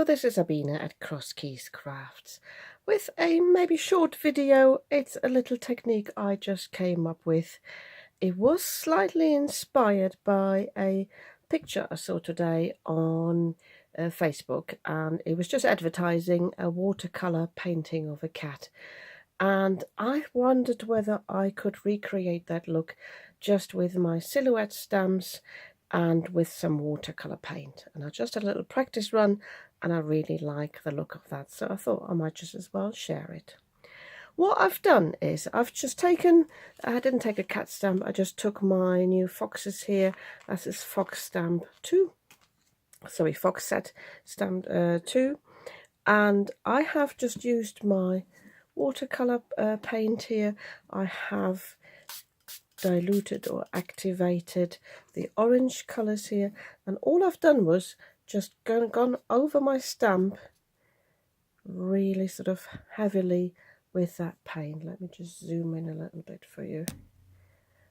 Hello, this is Lavinia at Cross Keys Crafts with a maybe short video. It's a little technique I just came up with. It was slightly inspired by a picture I saw today on Facebook, and it was just advertising a watercolor painting of a cat. And I wondered whether I could recreate that look just with my silhouette stamps and with some watercolor paint. And I just had a little practice run and I really like the look of that, so I thought I might just as well share it. What I've done is I've just taken, I didn't take a cat stamp, I just took my new foxes here. That's this fox stamp 2, sorry, fox set stamp 2, and I have just used my watercolor paint here. I have diluted or activated the orange colors here, and all I've done was just gone over my stamp really sort of heavily with that paint. Let me just zoom in a little bit for you.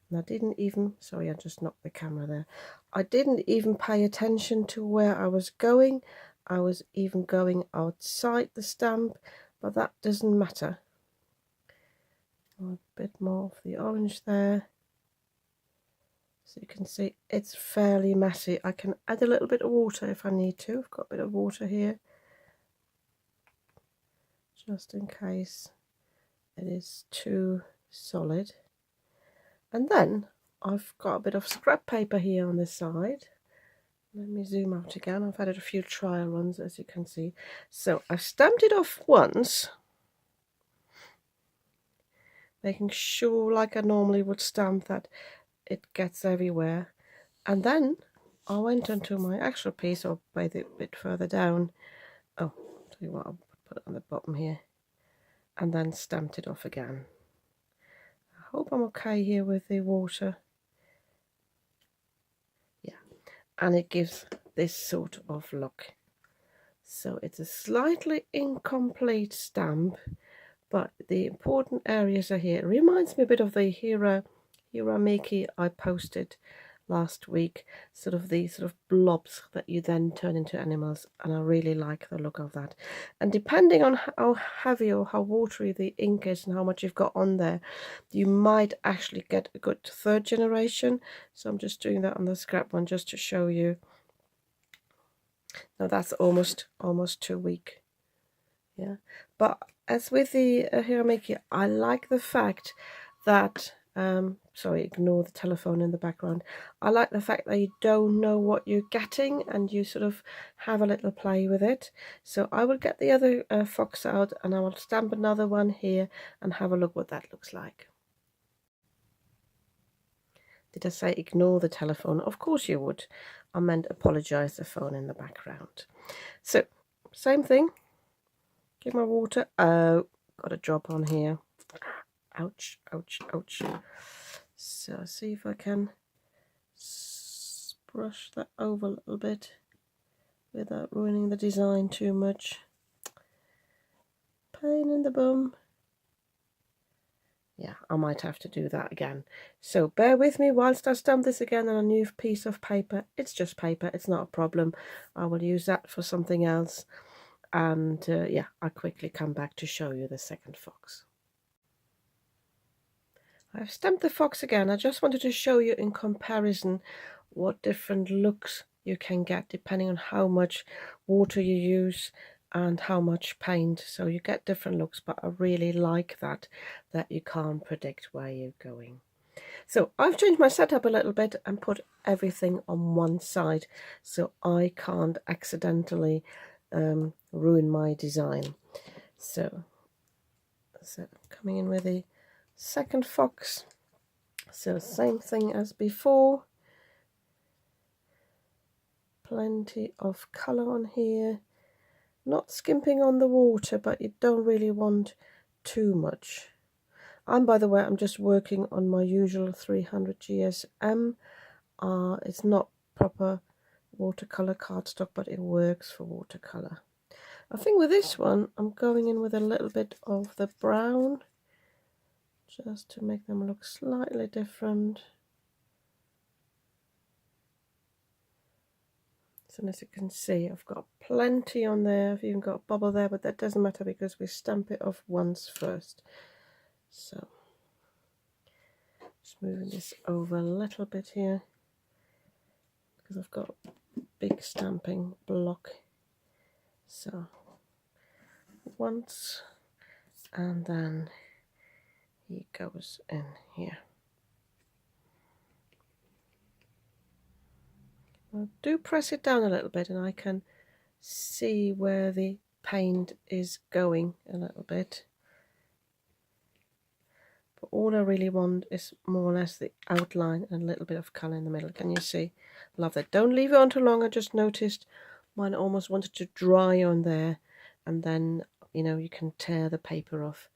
And I didn't even, sorry, I just knocked the camera there. I didn't even pay attention to where I was going. I was even going outside the stamp, but that doesn't matter. A bit more of the orange there. So you can see it's fairly messy. I can add a little bit of water if I need to. I've got a bit of water here, just in case it is too solid. And then I've got a bit of scrap paper here on this side. Let me zoom out again. I've added a few trial runs, as you can see. So I've stamped it off once, making sure, like I normally would stamp, that it gets everywhere. And then I went onto my actual piece, or a bit further down. Oh, tell you what, I'll put it on the bottom here, and then stamped it off again. I hope I'm okay here with the water. Yeah, and it gives this sort of look. So it's a slightly incomplete stamp, but the important areas are here. It reminds me a bit of the Hiramiki I posted last week, sort of these sort of blobs that you then turn into animals, and I really like the look of that. And depending on how heavy or how watery the ink is and how much you've got on there, you might actually get a good third generation. So I'm just doing that on the scrap one just to show you. Now that's almost too weak. Yeah, but as with the Hiramiki, I like the fact that sorry, ignore the telephone in the background. I like the fact that you don't know what you're getting and you sort of have a little play with it. So I will get the other fox out and I will stamp another one here and have a look what that looks like. Did I say ignore the telephone? Of course you would. I meant apologize, the phone in the background. So same thing. Get my water. Oh, got a drop on here. Ouch, ouch, ouch. So see if I can brush that over a little bit without ruining the design too much. Pain in the bum. Yeah, I might have to do that again. So bear with me whilst I stamp this again on a new piece of paper. It's just paper, it's not a problem. I will use that for something else. And yeah, I'll quickly come back to show you the second fox. I've stamped the fox again. I just wanted to show you in comparison what different looks you can get depending on how much water you use and how much paint. So you get different looks, but I really like that you can't predict where you're going. So I've changed my setup a little bit and put everything on one side so I can't accidentally ruin my design. So coming in with the second fox, so same thing as before, plenty of colour on here, not skimping on the water, but you don't really want too much. And by the way, I'm just working on my usual 300 GSM. It's not proper watercolor cardstock, but it works for watercolor. I think with this one I'm going in with a little bit of the brown just to make them look slightly different. So as you can see, I've got plenty on there. I've even got a bubble there, but that doesn't matter because we stamp it off once first. So just moving this over a little bit here because I've got a big stamping block. So once, and then he goes in here. I do press it down a little bit and I can see where the paint is going a little bit. But all I really want is more or less the outline and a little bit of colour in the middle. Can you see? Love that. Don't leave it on too long. I just noticed mine almost wanted to dry on there, and then, you know, you can tear the paper off.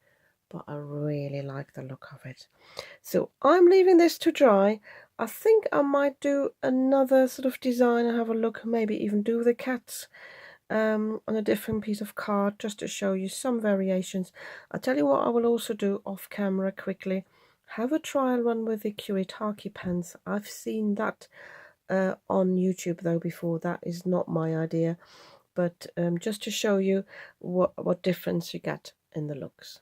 But I really like the look of it. So I'm leaving this to dry. I think I might do another sort of design and have a look, maybe even do the cats on a different piece of card, just to show you some variations. I'll tell you what I will also do off camera quickly. Have a trial run with the Kuretake pens. I've seen that on YouTube though before. That is not my idea, but just to show you what difference you get in the looks.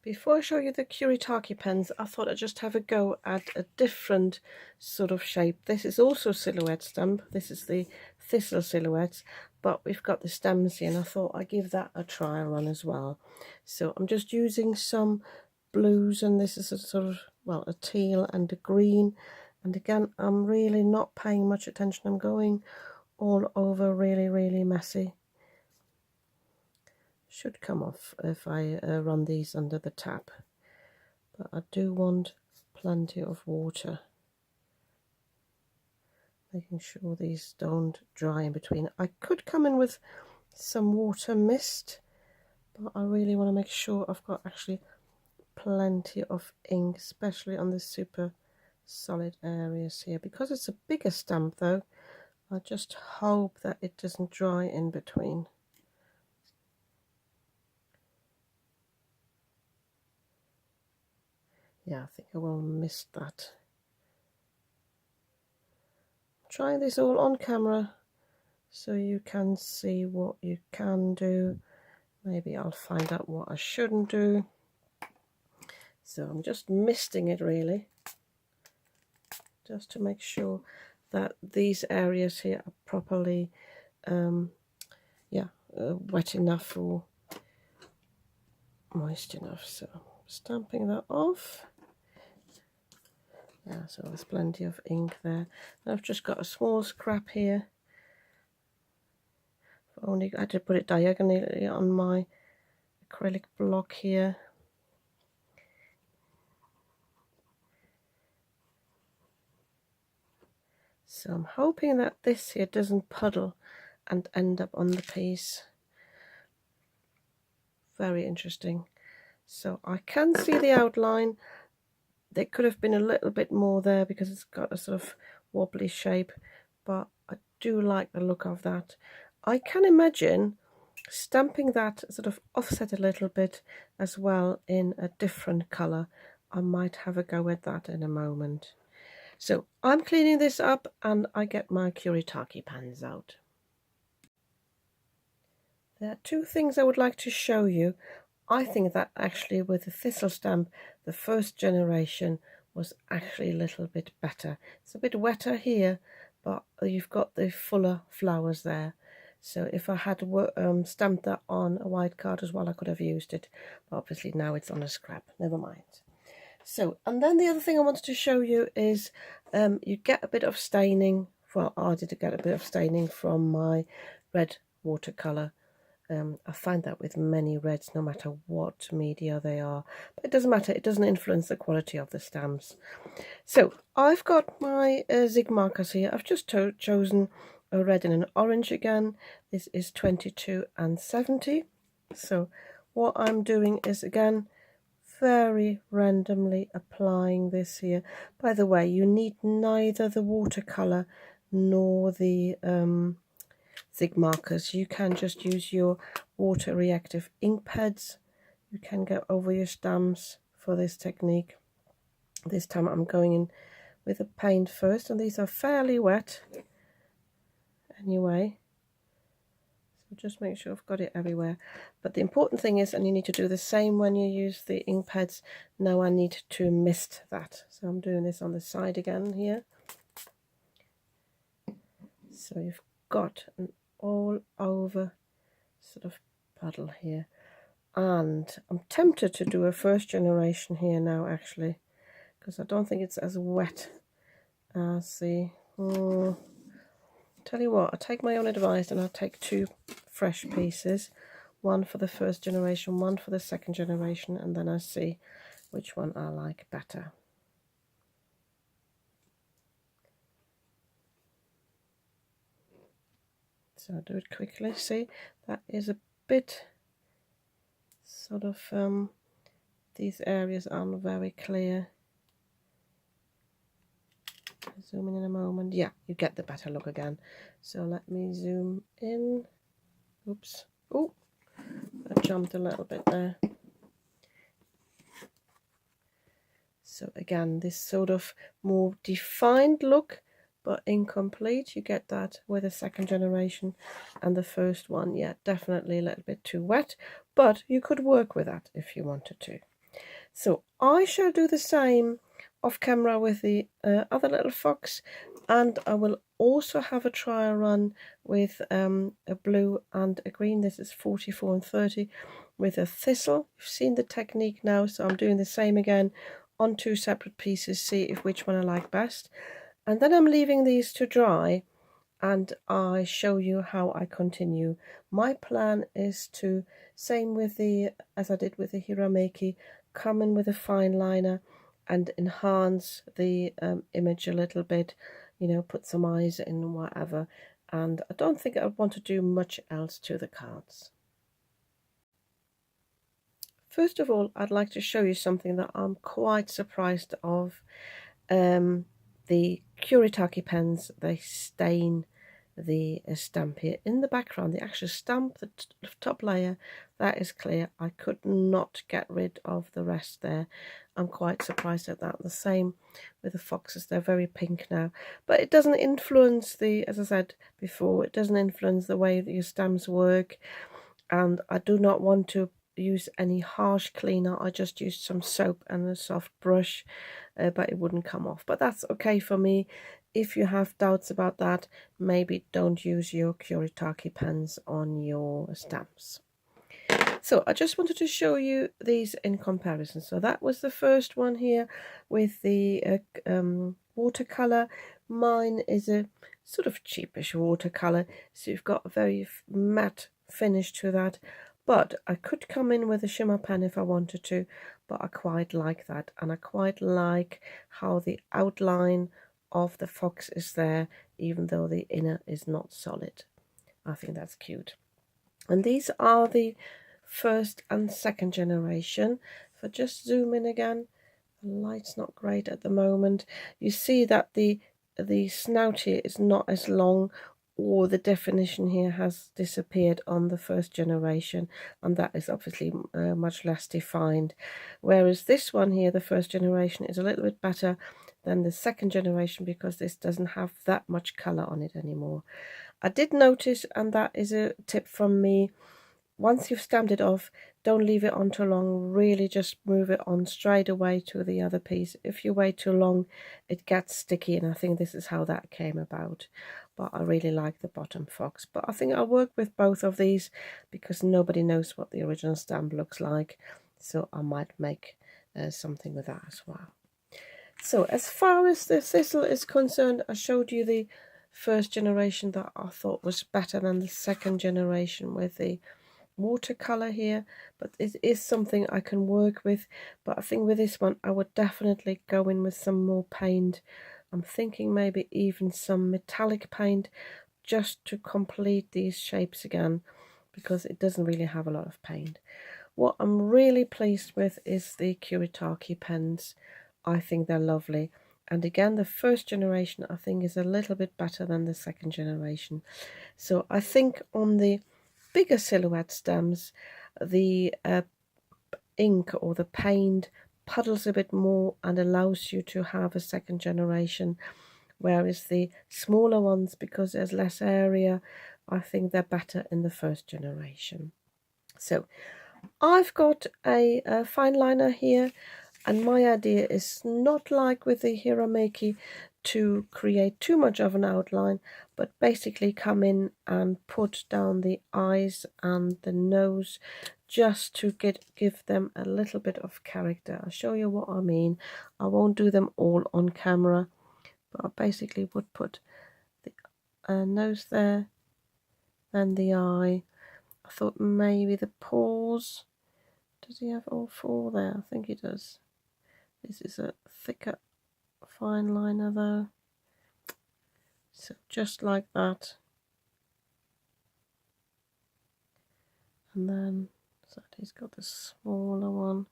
Before I show you the Kuretake pens, I thought I'd just have a go at a different sort of shape. This is also a silhouette stamp. This is the thistle silhouettes, but we've got the stems here, and I thought I'd give that a trial run as well. So I'm just using some blues, and this is a sort of, well, a teal and a green. And again, I'm really not paying much attention. I'm going all over, really, really messy. Should come off if I run these under the tap, but I do want plenty of water, making sure these don't dry in between. I could come in with some water mist, but I really want to make sure I've got actually plenty of ink, especially on the super solid areas here. Because it's a bigger stamp though, I just hope that it doesn't dry in between. Yeah, I think I will miss that. Try this all on camera so you can see what you can do. Maybe I'll find out what I shouldn't do. So I'm just misting it really, just to make sure that these areas here are properly wet enough or moist enough. So stamping that off. Yeah, so there's plenty of ink there. And I've just got a small scrap here. I had to put it diagonally on my acrylic block here. So I'm hoping that this here doesn't puddle and end up on the piece. Very interesting. So I can see the outline. There could have been a little bit more there because it's got a sort of wobbly shape, but I do like the look of that. I can imagine stamping that sort of offset a little bit as well in a different colour. I might have a go at that in a moment. So I'm cleaning this up and I get my Kuretake pans out. There are two things I would like to show you. I think that actually with the thistle stamp, the first generation was actually a little bit better. It's a bit wetter here, but you've got the fuller flowers there. So if I had stamped that on a white card as well, I could have used it. But obviously now it's on a scrap, never mind. So, and then the other thing I wanted to show you is you get a bit of staining. Well, I did get a bit of staining from my red watercolour. I find that with many reds, no matter what media they are, but it doesn't matter, it doesn't influence the quality of the stamps. So I've got my zig markers here. I've just chosen a red and an orange again. This is 22 and 70. So what I'm doing is, again, very randomly applying this here. By the way, you need neither the watercolour nor the zig markers. You can just use your water reactive ink pads. You can go over your stamps for this technique. This time I'm going in with the paint first, and these are fairly wet anyway, so just make sure I've got it everywhere. But the important thing is, and you need to do the same when you use the ink pads, now I need to mist that, so I'm doing this on the side again here. So you've got an all over sort of puddle here, and I'm tempted to do a first generation here now actually, because I don't think it's as wet as the tell you what, I'll take my own advice and I'll take 2 fresh pieces, one for the first generation, one for the second generation, and then I'll see which one I like better. So I'll do it quickly. See, that is a bit sort of, these areas aren't very clear. I'll zoom in a moment. Yeah, you get the better look again. So let me zoom in. Oops. Oh, I jumped a little bit there. So again, this sort of more defined look, but incomplete. You get that with the second generation, and the first one, yeah, definitely a little bit too wet, but you could work with that if you wanted to. So I shall do the same off camera with the other little fox, and I will also have a trial run with a blue and a green. This is 44 and 30 with a thistle. You've seen the technique now, so I'm doing the same again on 2 separate pieces, see if which one I like best, and then I'm leaving these to dry and I show you how I continue. My plan is to, same with the, as I did with the Hirameki, come in with a fine liner and enhance the image a little bit, you know, put some eyes in, whatever, and I don't think I want to do much else to the cards. First of all, I'd like to show you something that I'm quite surprised of. The Kuretake pens, they stain the stamp here in the background. The actual stamp, the top layer, that is clear. I could not get rid of the rest there. I'm quite surprised at that. The same with the foxes, they're very pink now, but it doesn't influence the, as I said before, it doesn't influence the way that your stamps work, and I do not want to use any harsh cleaner. I just used some soap and a soft brush, but it wouldn't come off, but that's okay for me. If you have doubts about that, maybe don't use your Kuretake pens on your stamps. So I just wanted to show you these in comparison. So that was the first one here with the watercolor. Mine is a sort of cheapish watercolor, so you've got a very matte finish to that. But I could come in with a shimmer pen if I wanted to, but I quite like that, and I quite like how the outline of the fox is there, even though the inner is not solid. I think that's cute. And these are the first and second generation. If I just zoom in again, the light's not great at the moment. You see that the snout here is not as long, or the definition here has disappeared on the first generation, and that is obviously much less defined, whereas this one here, the first generation, is a little bit better than the second generation because this doesn't have that much color on it anymore. I did notice, and that is a tip from me, once you've stamped it off, don't leave it on too long. Really just move it on straight away to the other piece. If you wait too long, it gets sticky, and I think this is how that came about. But I really like the bottom fox. But I think I'll work with both of these because nobody knows what the original stamp looks like. So I might make something with that as well. So as far as the thistle is concerned, I showed you the first generation that I thought was better than the second generation with the watercolor here, but it is something I can work with. But I think with this one I would definitely go in with some more paint. I'm thinking maybe even some metallic paint just to complete these shapes again, because it doesn't really have a lot of paint. What I'm really pleased with is the Kuretake pens. I think they're lovely, and again the first generation I think is a little bit better than the second generation. So I think on the bigger silhouette stamps, the ink or the paint puddles a bit more and allows you to have a second generation, whereas the smaller ones, because there's less area, I think they're better in the first generation. So I've got a fine liner here, and my idea is not like with the Hirameki to create too much of an outline, but basically come in and put down the eyes and the nose just to give them a little bit of character. I'll show you what I mean. I won't do them all on camera, but I basically would put the nose there, then the eye. I thought maybe the paws. Does he have all four there? I think he does. This is a thicker fine liner though. So just like that. And then so he's got the smaller one.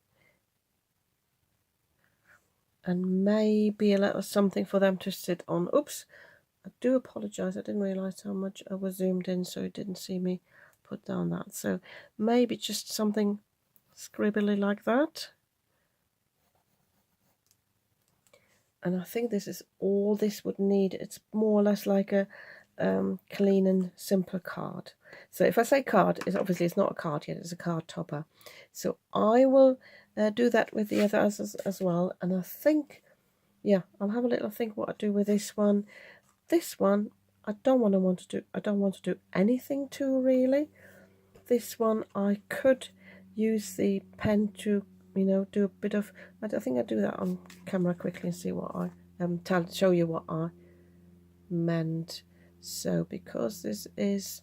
And maybe a little something for them to sit on. Oops, I do apologise. I didn't realise how much I was zoomed in, so you didn't see me put down that. So maybe just something scribbly like that. And I think this is all this would need. It's more or less like a clean and simpler card. So if I say card, it's not a card yet, it's a card topper. So I will do that with the others as well. And I think, yeah, I'll have a little think what I do with this one. This one, I don't want to do anything to really. This one I could use the pen to, you know, do a bit of. I think I'll do that on camera quickly and see what I show you what I meant. So because this is,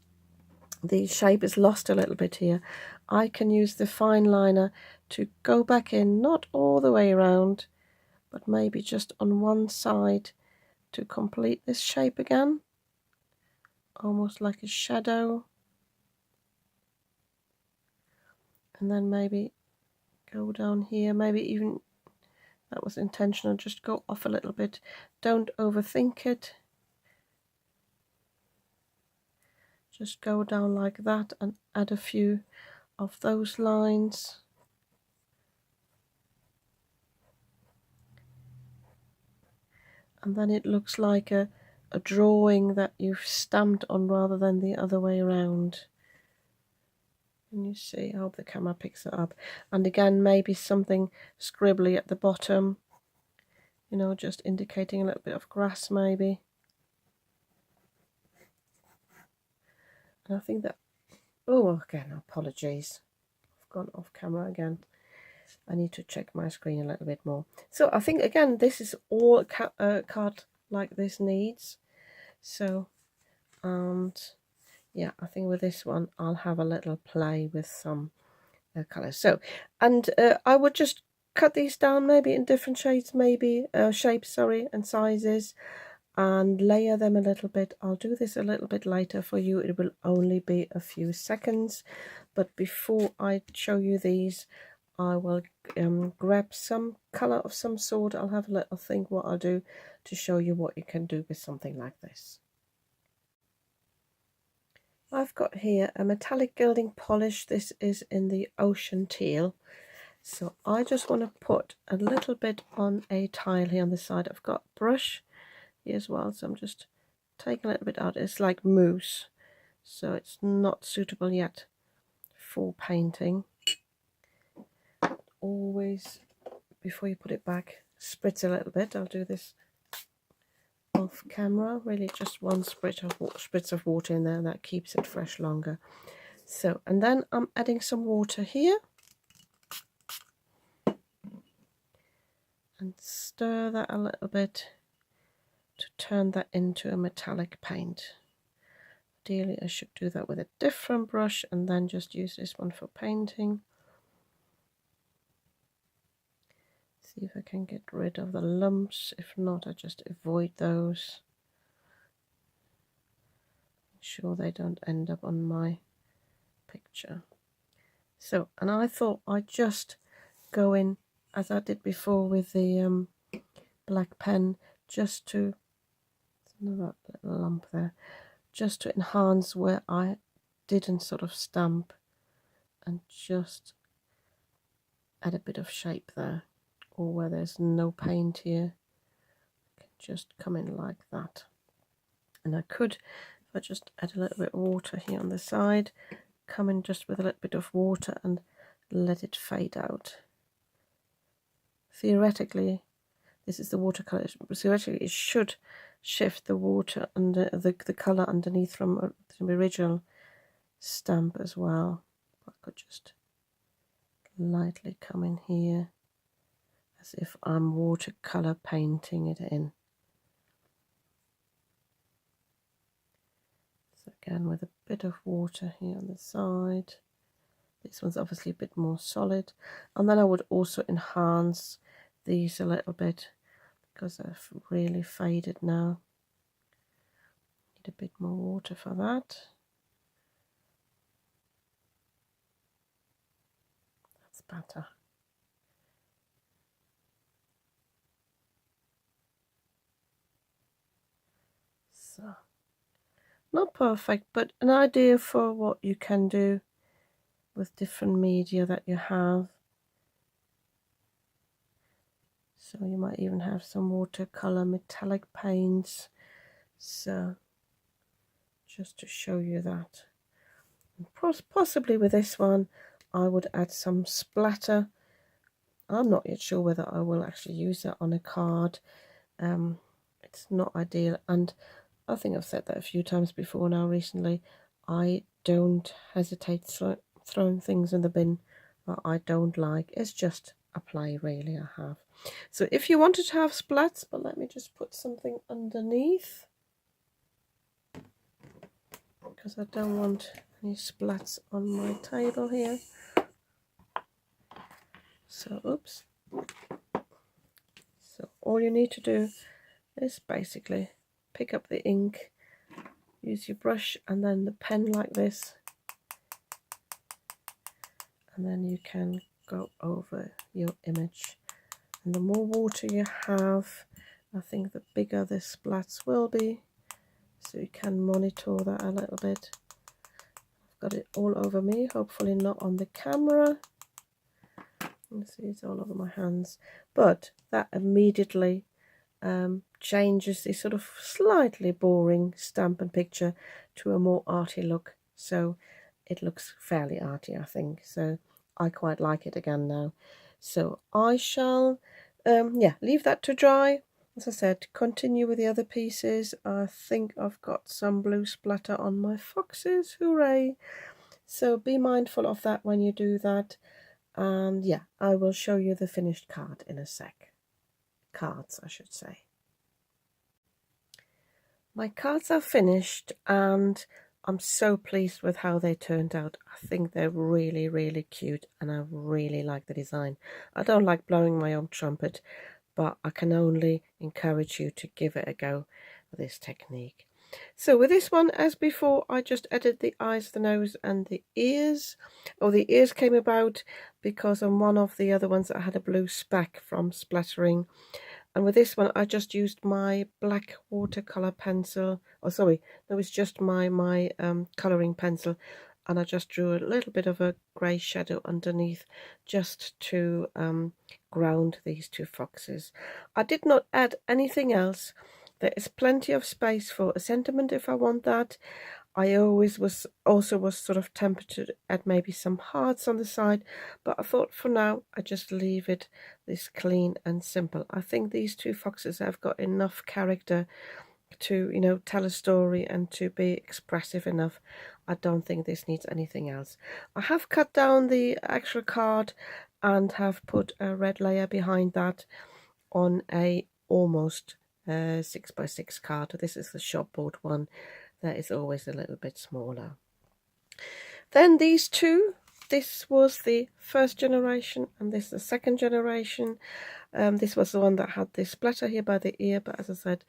the shape is lost a little bit here, I can use the fine liner to go back in, not all the way around, but maybe just on one side to complete this shape again, almost like a shadow. And then maybe go down here, maybe even, that was intentional, just go off a little bit, don't overthink it. Just go down like that and add a few of those lines. And then it looks like a drawing that you've stamped on rather than the other way around. And you see, I hope the camera picks it up. And again, maybe something scribbly at the bottom, you know, just indicating a little bit of grass maybe. And I think that, oh, again, apologies, I've gone off camera again. I need to check my screen a little bit more. So I think, again, this is all a card like this needs. So, and yeah, I think with this one, I'll have a little play with some colours. So, and I would just cut these down maybe in different shades, maybe shapes, sorry, and sizes, and layer them a little bit. I'll do this a little bit later for you. It will only be a few seconds, but before I show you these, I will grab some colour of some sort. I'll have a little think what I'll do to show you what you can do with something like this. I've got here a metallic gilding polish. This is in the ocean teal. So I just want to put a little bit on a tile here on the side. I've got brush here as well, so I'm just taking a little bit out. It's like mousse, so it's not suitable yet for painting. Always, before you put it back, spritz a little bit. I'll do this off camera, really just one spritz of water in there, and that keeps it fresh longer. So, and then I'm adding some water here and stir that a little bit to turn that into a metallic paint. Ideally I should do that with a different brush and then just use this one for painting. See if I can get rid of the lumps. If not, I just avoid those. Make sure they don't end up on my picture. So, and I thought I'd just go in as I did before with the black pen, just to, another little lump there, just to enhance where I didn't sort of stamp, and just add a bit of shape there. or where there's no paint here, just come in like that. And I could, if I just add a little bit of water here on the side, come in just with a little bit of water and let it fade out. Theoretically, this is the watercolor. Theoretically, it should shift the water under the color underneath from the original stamp as well. I could just lightly come in here as if I'm watercolor painting it in. So again, with a bit of water here on the side. This one's obviously a bit more solid, and then I would also enhance these a little bit because they've really faded now. Need a bit more water for that. That's better. So, not perfect, but an idea for what you can do with different media that you have. So you might even have some watercolor metallic paints. So just to show you that. And possibly with this one, I would add some splatter. I'm not yet sure whether I will actually use that on a card. It's not ideal, and I think I've said that a few times before now recently. I don't hesitate throwing things in the bin that I don't like. It's just a play, really, I have. So if you wanted to have splats, but let me just put something underneath, because I don't want any splats on my table here. So, oops. So all you need to do is basically pick up the ink, use your brush and then the pen like this, and then you can go over your image. And the more water you have, I think the bigger the splats will be, so you can monitor that a little bit. I've got it all over me, hopefully not on the camera. You see it's all over my hands, but that immediately changes the sort of slightly boring stamp and picture to a more arty look. So it looks fairly arty, I think. So I quite like it again now. So I shall leave that to dry. As I said, continue with the other pieces. I think I've got some blue splatter on my foxes. Hooray! So be mindful of that when you do that. And yeah, I will show you the finished card in a sec. Cards, I should say. My cards are finished and I'm so pleased with how they turned out. I think they're really, really cute and I really like the design. I don't like blowing my own trumpet, but I can only encourage you to give it a go with this technique. So with this one, as before, I just added the eyes, the nose and the ears. The ears came about because on one of the other ones I had a blue speck from splattering. And with this one, I just used my black watercolor pencil. Oh, sorry, that was just my colouring pencil. And I just drew a little bit of a grey shadow underneath just to ground these two foxes. I did not add anything else. There is plenty of space for a sentiment if I want that. I always was sort of tempted to add maybe some hearts on the side, but I thought for now I just leave it this clean and simple. I think these two foxes have got enough character to, you know, tell a story and to be expressive enough. I don't think this needs anything else. I have cut down the actual card and have put a red layer behind that on a almost 6x6 card. This is the shopboard one. That is always a little bit smaller. Then these two, this was the first generation and this the second generation. This was the one that had the splatter here by the ear, but as I said,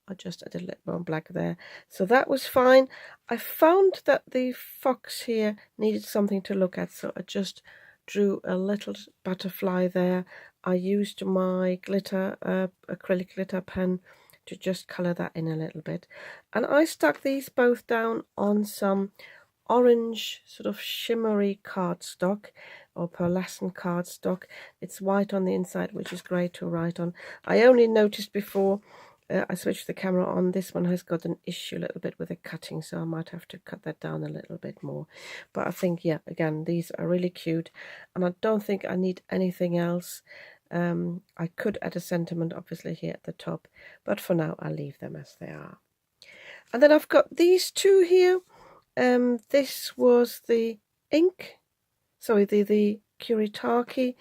I just added a little more black there. So that was fine. I found that the fox here needed something to look at, so I just drew a little butterfly there. I used my glitter, acrylic glitter pen to just colour that in a little bit. And I stuck these both down on some orange sort of shimmery cardstock. or pearlescent cardstock. It's white on the inside, which is great to write on. I only noticed before I switched the camera on, this one has got an issue a little bit with the cutting, so I might have to cut that down a little bit more. But I think, yeah, again, these are really cute, and I don't think I need anything else. I could add a sentiment obviously here at the top, but for now I'll leave them as they are. And then I've got these two here. This was the ink, sorry, the Kuretake,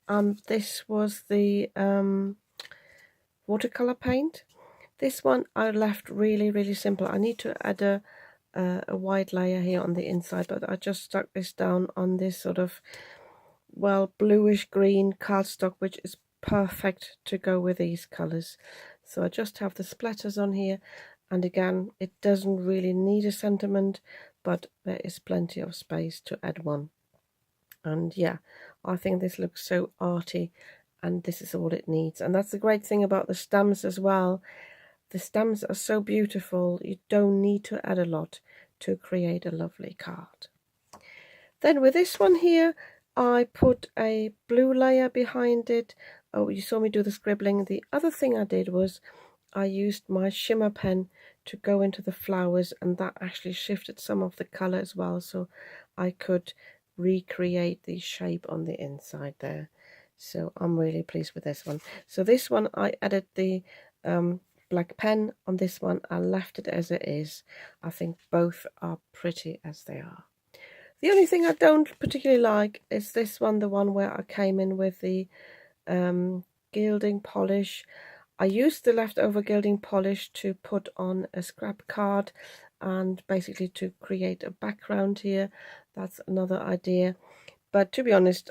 and this was the watercolor paint. This one I left really simple. I need to add a white layer here on the inside, but I just stuck this down on this sort of, well, bluish green cardstock, which is perfect to go with these colors. So I just have the splatters on here, and again, it doesn't really need a sentiment, but there is plenty of space to add one. And yeah, I think this looks so arty, and this is all it needs. And that's the great thing about the stamps as well. The stamps are so beautiful, you don't need to add a lot to create a lovely card. Then with this one here, I put a blue layer behind it. Oh, you saw me do the scribbling. The other thing I did was I used my shimmer pen to go into the flowers, and that actually shifted some of the color as well, so I could recreate the shape on the inside there. So I'm really pleased with this one. So this one I added the black pen. On this one I left it as it is. I think both are pretty as they are. The only thing I don't particularly like is this one, the one where I came in with the gilding polish. I used the leftover gilding polish to put on a scrap card and basically to create a background here. That's another idea. But to be honest,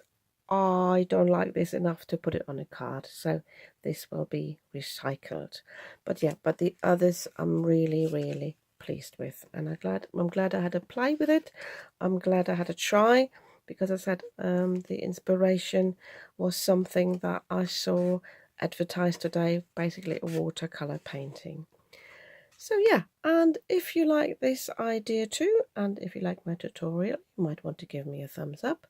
I don't like this enough to put it on a card, so this will be recycled. But yeah, but the others I'm really pleased with, and I'm glad I had a play with it. I'm glad I had a try, because I said the inspiration was something that I saw advertised today, basically a watercolor painting. So yeah, and if you like this idea too, and if you like my tutorial, you might want to give me a thumbs up.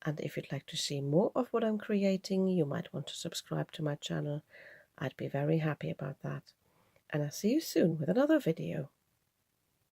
And if you'd like to see more of what I'm creating, you might want to subscribe to my channel. I'd be very happy about that. And I'll see you soon with another video.